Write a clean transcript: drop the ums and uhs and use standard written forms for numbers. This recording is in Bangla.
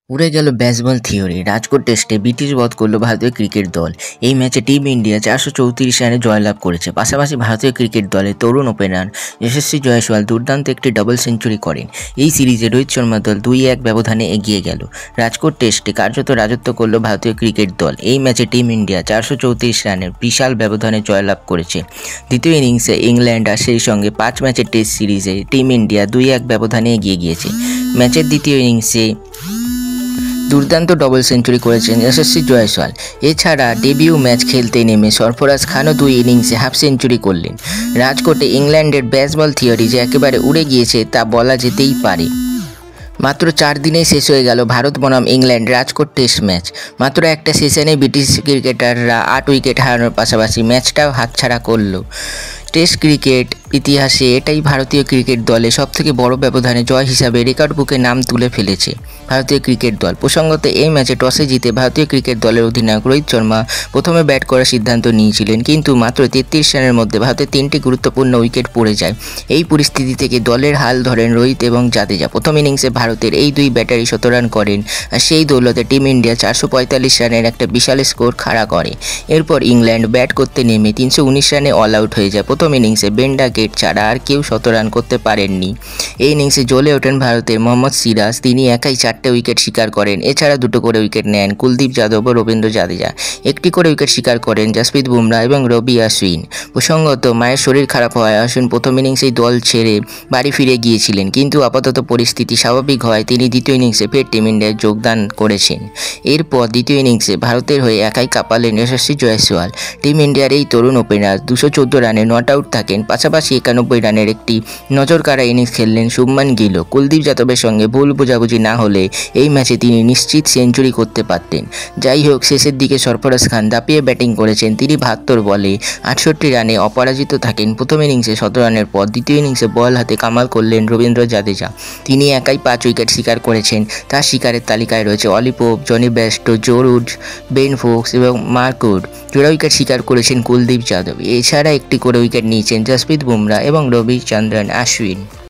উড়ে গেল বেসবল থিওরি। রাজকোট টেস্টে ব্রিটিশ বধ করল ভারতীয় ক্রিকেট দল। এই ম্যাচে টিম ইন্ডিয়া 434 রানে জয়লাভ করেছে। পাশাপাশি ভারতীয় ক্রিকেট দলের তরুণ ওপেনার যশস্বী জয়সওয়াল দুর্দান্ত একটি ডাবল সেঞ্চুরি করেন। এই সিরিজে রোহিত শর্মার দল 2-1 ব্যবধানে এগিয়ে গেল। রাজকোট টেস্টে কার্যত রাজত্ব করল ভারতীয় ক্রিকেট দল। এই ম্যাচে টিম ইন্ডিয়া 434 রানের বিশাল ব্যবধানে জয়লাভ করেছে। দ্বিতীয় ইনিংসে ইংল্যান্ড আর সেই সঙ্গে 5 ম্যাচের টেস্ট সিরিজে টিম ইন্ডিয়া 2-1 ব্যবধানে এগিয়ে গিয়েছে। ম্যাচের দ্বিতীয় ইনিংসে দুর্দান্ত ডবল সেঞ্চুরি করেছেন যশস্বী জয়সওয়াল। এছাড়া ডেবিউ ম্যাচ খেলতে নেমে সরফরাজ খানও 2 ইনিংসে হাফ সেঞ্চুরি করলেন। রাজকোটে ইংল্যান্ডের বেসবল থিওরি যে একেবারে উড়ে গিয়েছে তা বলা যেতেই পারে। মাত্র 4 দিনেই শেষ হয়ে গেল ভারত বনাম ইংল্যান্ড রাজকোট টেস্ট ম্যাচ। মাত্র একটা সেশনে ব্রিটিশ ক্রিকেটাররা 8 উইকেট হারানোর পাশাপাশি ম্যাচটাও হাতছাড়া করল। টেস্ট ক্রিকেট ইতিহাসে এটাই ভারতীয় ক্রিকেট দলে সবথেকে বড় ব্যবধানে জয় হিসাবে রেকর্ড বুকে নাম তুলে ফেলেছে ভারতীয় ক্রিকেট দল। প্রসঙ্গত এই ম্যাচে টসে জিতে ভারতীয় ক্রিকেট দলের অধিনায়ক রোহিত শর্মা প্রথমে ব্যাট করার সিদ্ধান্ত নিয়েছিলেন, কিন্তু মাত্র 33 রানের মধ্যে ভারতের 3টি গুরুত্বপূর্ণ উইকেট পড়ে যায়। এই পরিস্থিতি থেকে দলের হাল ধরেন রোহিত এবং জাদেজা। প্রথম ইনিংসে ভারতের এই দুই ব্যাটারি 100 রান করেন আর সেই দৌলতে টিম ইন্ডিয়া 445 রানের একটা বিশাল স্কোর খাড়া করে। এরপর ইংল্যান্ড ব্যাট করতে নেমে 319 রানে অল আউট হয়ে যায়। প্রথম ইনিংসে বেন্ডা গেট ছাড়া আর কেউ 100 রান করতে পারেননি। এই ইনিংসে জ্বলে ওঠেন ভারতের মোহাম্মদ সিরাজ। তিনি একাই 4টে উইকেট শিকার করেন। এছাড়া 2টো করে উইকেট নেন কুলদীপ যাদব ও রবীন্দ্র জাদেজা। 1টি করে উইকেট শিকার করেন জসপ্রীত বুমরা এবং রবি অশ্বিন। প্রসঙ্গত মায়ের শরীর খারাপ হওয়ায় অশ্বিন প্রথম ইনিংসেই দল ছেড়ে বাড়ি ফিরে গিয়েছিলেন, কিন্তু আপাতত পরিস্থিতি স্বাভাবিক হয় তিনি দ্বিতীয় ইনিংসে ফের টিম ইন্ডিয়ায় যোগদান করেছেন। এরপর দ্বিতীয় ইনিংসে ভারতের হয়ে একাই কাঁপালেন যশস্বী জয়সওয়াল। টিম ইন্ডিয়ার এই তরুণ ওপেনার 214 রানে নট আউট থাকেন। পাশাপাশি 91 রানের একটি নজরকাড়া ইনিংস খেললেন শুভমান গিলও। কুলদীপ যাদবের সঙ্গে ভুল বোঝাবুঝি না হলে এই ম্যাচে তিনি নিশ্চিত সেঞ্চুরি করতে পারতেন। যাই হোক, শেষের দিকে সরফরাজ খান দাপিয়ে ব্যাটিং করেছেন। তিনি 72 বলে 68 রানে অপরাজিত থাকেন। প্রথম ইনিংসে 100 রানের পর দ্বিতীয় ইনিংসে বল হাতে কামাল করলেন রবীন্দ্র জাদেজা। তিনি একাই 5 উইকেট শিকার করেছেন। তার শিকারের তালিকায় রয়েছে Ollie Pope, Jonny Bairstow, Joe Root, Ben Foakes এবং মার্ক উড। জোড়া উইকেট শিকার করেছেন কুলদীপ যাদব। এছাড়া 1টি করে উইকেট নিয়েছেন জসপ্রীত বুমরা এবং রবিচন্দ্রন অশ্বিন।